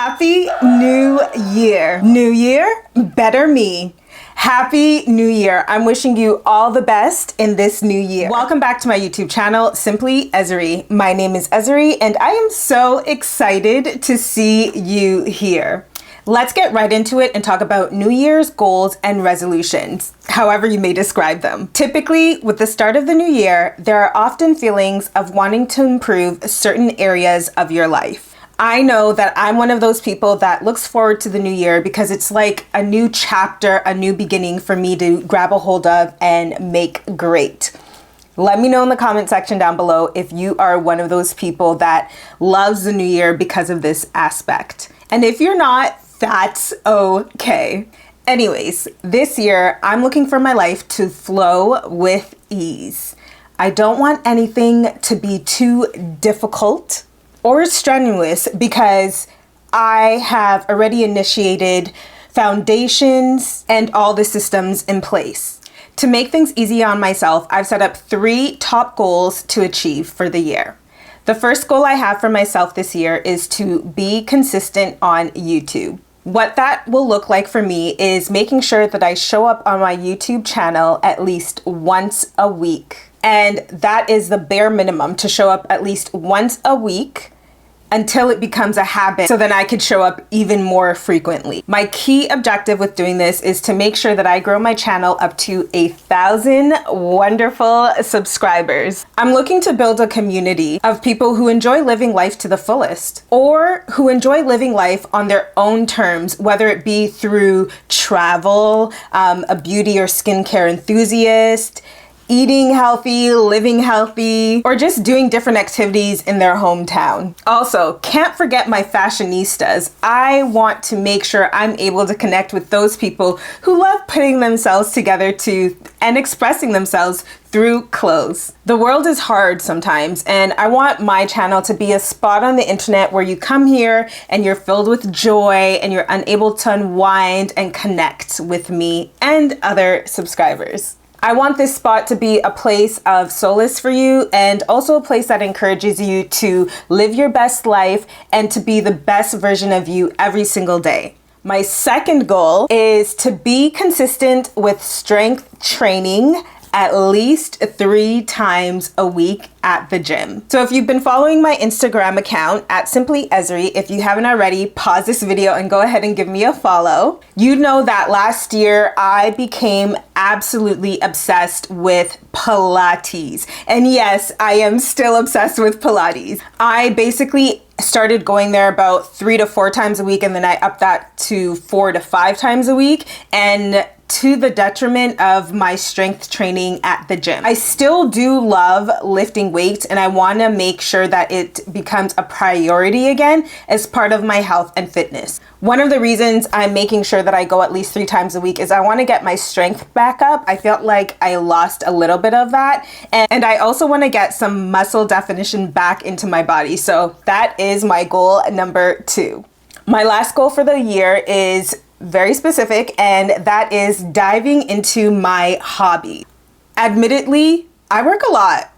Happy New Year. New Year, better me. Happy New Year. I'm wishing you all the best in this new year. Welcome back to my YouTube channel, Simply Eseeri. My name is Eseeri and I am so excited to see you here. Let's get right into it and talk about New Year's goals and resolutions, however you may describe them. Typically, with the start of the new year, there are often feelings of wanting to improve certain areas of your life. I know that I'm one of those people that looks forward to the new year because it's like a new chapter, a new beginning for me to grab a hold of and make great. Let me know in the comment section down below if you are one of those people that loves the new year because of this aspect. And if you're not, that's okay. Anyways, this year I'm looking for my life to flow with ease. I don't want anything to be too difficult or strenuous because I have already initiated foundations and all the systems in place. To make things easy on myself, I've set up 3 top goals to achieve for the year. The first goal I have for myself this year is to be consistent on YouTube. What that will look like for me is making sure that I show up on my YouTube channel at least once a week. And that is the bare minimum, to show up at least once a week until it becomes a habit, so then I could show up even more frequently. My key objective with doing this is to make sure that I grow my channel up to 1,000 wonderful subscribers. I'm looking to build a community of people who enjoy living life to the fullest, or who enjoy living life on their own terms, whether it be through travel, a beauty or skincare enthusiast, eating healthy, living healthy, or just doing different activities in their hometown. Also, can't forget my fashionistas. I want to make sure I'm able to connect with those people who love putting themselves together and expressing themselves through clothes. The world is hard sometimes, and I want my channel to be a spot on the internet where you come here and you're filled with joy and you're unable to unwind and connect with me and other subscribers. I want this spot to be a place of solace for you, and also a place that encourages you to live your best life and to be the best version of you every single day. My second goal is to be consistent with strength training at least 3 times a week at the gym. So if you've been following my Instagram account at Simply Eseeri, if you haven't already, pause this video and go ahead and give me a follow. You know that last year I became absolutely obsessed with Pilates. And yes, I am still obsessed with Pilates. I basically started going there about 3 to 4 times a week, and then I upped that to 4 to 5 times a week, and to the detriment of my strength training at the gym. I still do love lifting weights, and I want to make sure that it becomes a priority again as part of my health and fitness. One of the reasons I'm making sure that I go at least 3 times a week is I want to get my strength back up. I felt like I lost a little bit of that, and I also want to get some muscle definition back into my body. So that is my goal number 2. My last goal for the year is very specific, and that is diving into my hobby. Admittedly, I work a lot.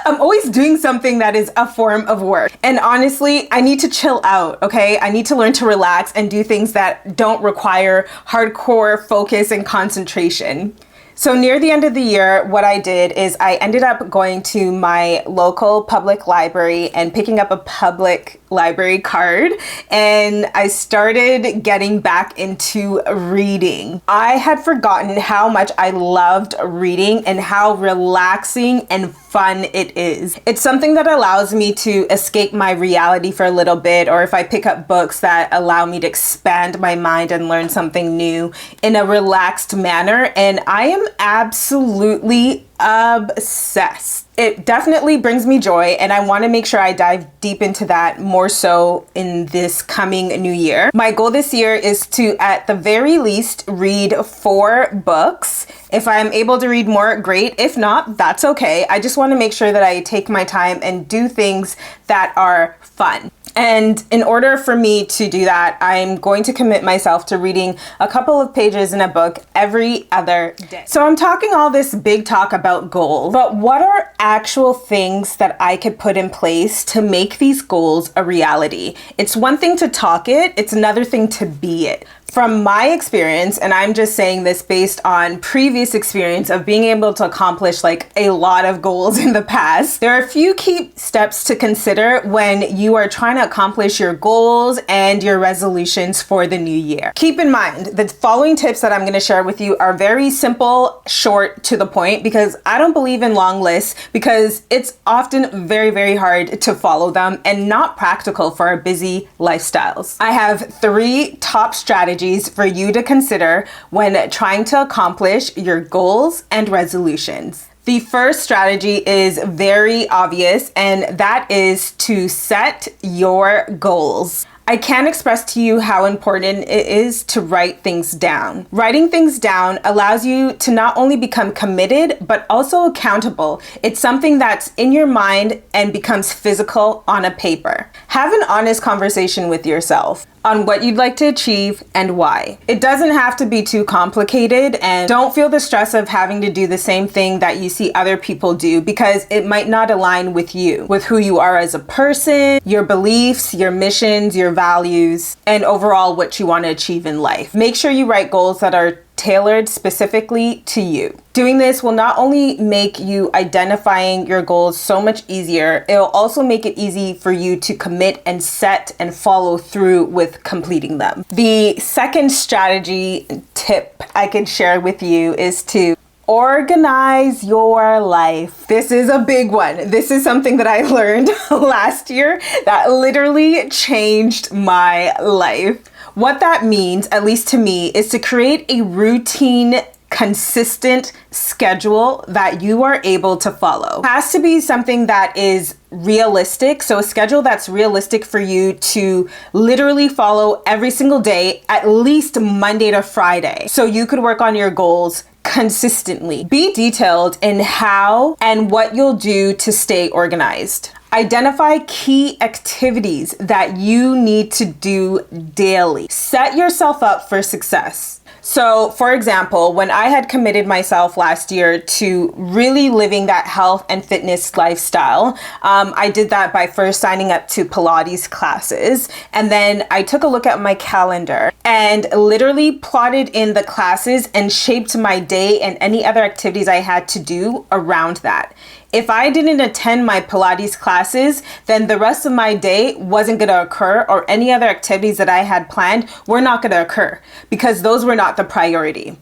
I'm always doing something that is a form of work. And honestly, I need to chill out, okay? I need to learn to relax and do things that don't require hardcore focus and concentration. So near the end of the year, what I did is I ended up going to my local public library and picking up a public library card, and I started getting back into reading. I had forgotten how much I loved reading and how relaxing and fun it is. It's something that allows me to escape my reality for a little bit, or if I pick up books that allow me to expand my mind and learn something new in a relaxed manner, and I am absolutely obsessed. It definitely brings me joy, and I want to make sure I dive deep into that more so in this coming new year. My goal this year is to, at the very least, read 4 books. If I'm able to read more, great. If not, that's okay. I just want to make sure that I take my time and do things that are fun. And in order for me to do that, I'm going to commit myself to reading a couple of pages in a book every other day. So I'm talking all this big talk about goals, but what are actual things that I could put in place to make these goals a reality? It's one thing to talk it, it's another thing to be it. From my experience, and I'm just saying this based on previous experience of being able to accomplish like a lot of goals in the past, there are a few key steps to consider when you are trying to accomplish your goals and your resolutions for the new year. Keep in mind, the following tips that I'm going to share with you are very simple, short, to the point, because I don't believe in long lists because it's often very, very hard to follow them and not practical for our busy lifestyles. I have 3 top strategies for you to consider when trying to accomplish your goals and resolutions. The first strategy is very obvious, and that is to set your goals. I can't express to you how important it is to write things down. Writing things down allows you to not only become committed, but also accountable. It's something that's in your mind and becomes physical on a paper. Have an honest conversation with yourself on what you'd like to achieve and why. It doesn't have to be too complicated, and don't feel the stress of having to do the same thing that you see other people do, because it might not align with you, with who you are as a person, your beliefs, your missions, your values, and overall what you want to achieve in life. Make sure you write goals that are tailored specifically to you. Doing this will not only make you identifying your goals so much easier, it'll also make it easy for you to commit and set and follow through with completing them. The second strategy tip I can share with you is to organize your life. This is a big one. This is something that I learned last year that literally changed my life. What that means, at least to me, is to create a routine, consistent schedule that you are able to follow. It has to be something that is realistic. So a schedule that's realistic for you to literally follow every single day, at least Monday to Friday. So you could work on your goals consistently. Be detailed in how and what you'll do to stay organized. Identify key activities that you need to do daily. Set yourself up for success. So, for example, when I had committed myself last year to really living that health and fitness lifestyle, I did that by first signing up to Pilates classes. And then I took a look at my calendar and literally plotted in the classes and shaped my day and any other activities I had to do around that. If I didn't attend my Pilates classes, then the rest of my day wasn't going to occur, or any other activities that I had planned were not going to occur because those were not the priority.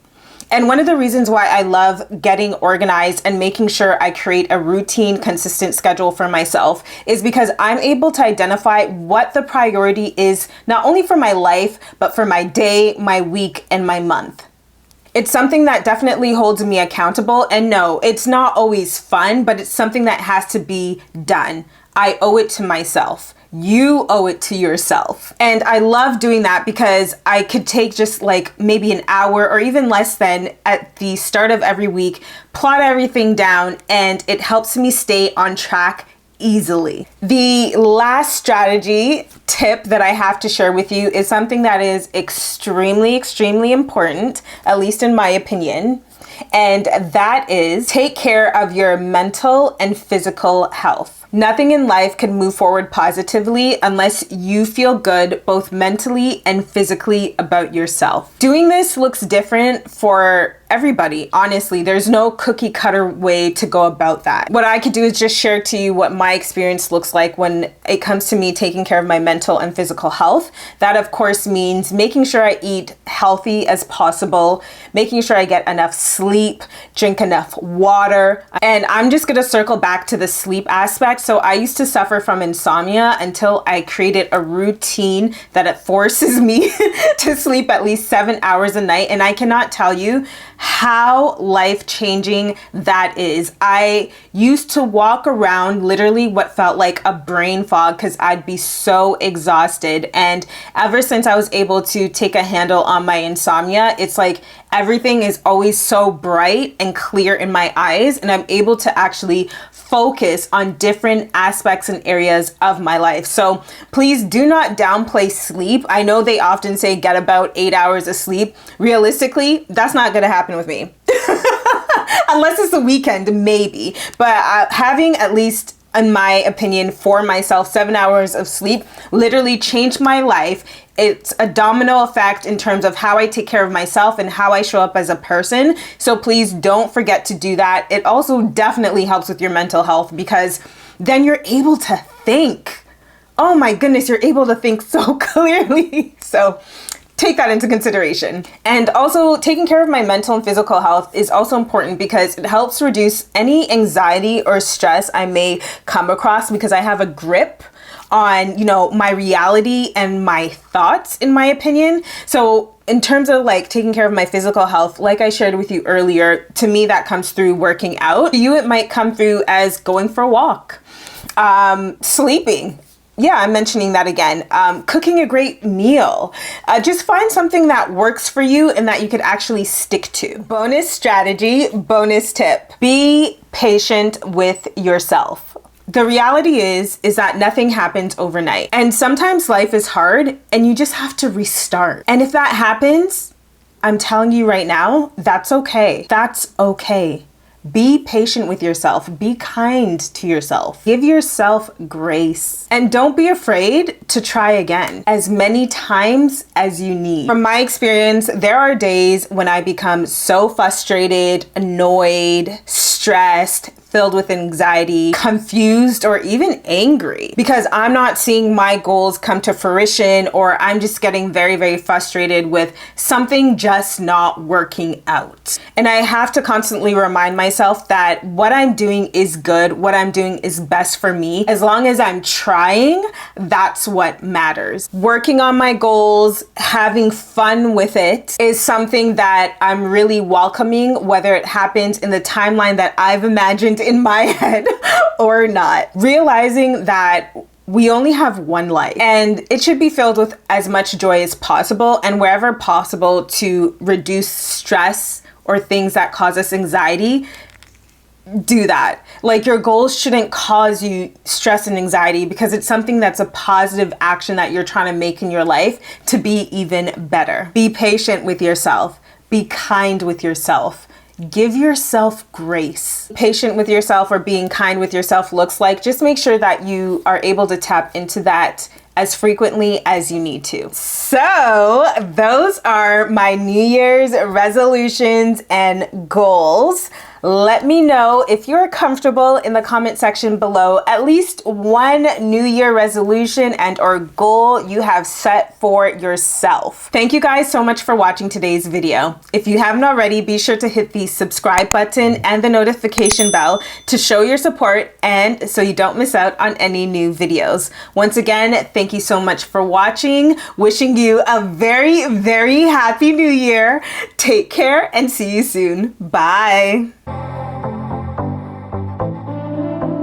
And one of the reasons why I love getting organized and making sure I create a routine, consistent schedule for myself is because I'm able to identify what the priority is, not only for my life, but for my day, my week, and my month. It's something that definitely holds me accountable. And no, it's not always fun, but it's something that has to be done. I owe it to myself. You owe it to yourself. And I love doing that because I could take just like maybe an hour or even less than at the start of every week, plot everything down, and it helps me stay on track easily. The last strategy tip that I have to share with you is something that is extremely important, at least in my opinion. And that is take care of your mental and physical health. Nothing in life can move forward positively unless you feel good both mentally and physically about yourself. Doing this looks different for everybody. Honestly, there's no cookie cutter way to go about that. What I could do is just share to you what my experience looks like when it comes to me taking care of my mental and physical health. That of course means making sure I eat healthy as possible, making sure I get enough sleep, drink enough water. And I'm just gonna circle back to the sleep aspect. So I used to suffer from insomnia until I created a routine that it forces me to sleep at least 7 hours a night. And I cannot tell you how life-changing that is. I used to walk around literally what felt like a brain fog because I'd be so exhausted. And ever since I was able to take a handle on my insomnia, it's like everything is always so bright and clear in my eyes, and I'm able to actually focus on different aspects and areas of my life. So please do not downplay sleep. I know they often say get about 8 hours of sleep. Realistically, that's not going to happen with me. Unless it's the weekend, maybe. But having at least, in my opinion, for myself, 7 hours of sleep literally changed my life. It's a domino effect in terms of how I take care of myself and how I show up as a person. So please don't forget to do that. It also definitely helps with your mental health because then you're able to think. Oh my goodness, you're able to think so clearly. So take that into consideration. And also taking care of my mental and physical health is also important because it helps reduce any anxiety or stress I may come across because I have a grip on, my reality and my thoughts, in my opinion. So in terms of like taking care of my physical health, like I shared with you earlier, to me that comes through working out. To you, it might come through as going for a walk, sleeping. Yeah, I'm mentioning that again. Cooking a great meal. Just find something that works for you and that you could actually stick to. Bonus strategy, bonus tip. Be patient with yourself. The reality is that nothing happens overnight. And sometimes life is hard and you just have to restart. And if that happens, I'm telling you right now, that's okay. That's okay. Be patient with yourself. Be kind to yourself. Give yourself grace. And don't be afraid to try again as many times as you need. From my experience, there are days when I become so frustrated, annoyed, stressed, filled with anxiety, confused, or even angry because I'm not seeing my goals come to fruition, or I'm just getting very, very frustrated with something just not working out. And I have to constantly remind myself that what I'm doing is good, what I'm doing is best for me. As long as I'm trying, that's what matters. Working on my goals, having fun with it is something that I'm really welcoming, whether it happens in the timeline that I've imagined in my head or not. Realizing that we only have one life and it should be filled with as much joy as possible, and wherever possible to reduce stress or things that cause us anxiety, do that. Like, your goals shouldn't cause you stress and anxiety because it's something that's a positive action that you're trying to make in your life to be even better. Be patient with yourself. Be kind with yourself. Give yourself grace. Patient with yourself or being kind with yourself looks like just make sure that you are able to tap into that as frequently as you need to. So those are my New Year's resolutions and goals. Let me know if you're comfortable in the comment section below at least one New Year resolution and or goal you have set for yourself. Thank you guys so much for watching today's video. If you haven't already, be sure to hit the subscribe button and the notification bell to show your support and so you don't miss out on any new videos. Once again, thank you so much for watching. Wishing you a very, very happy New Year. Take care and see you soon. Bye.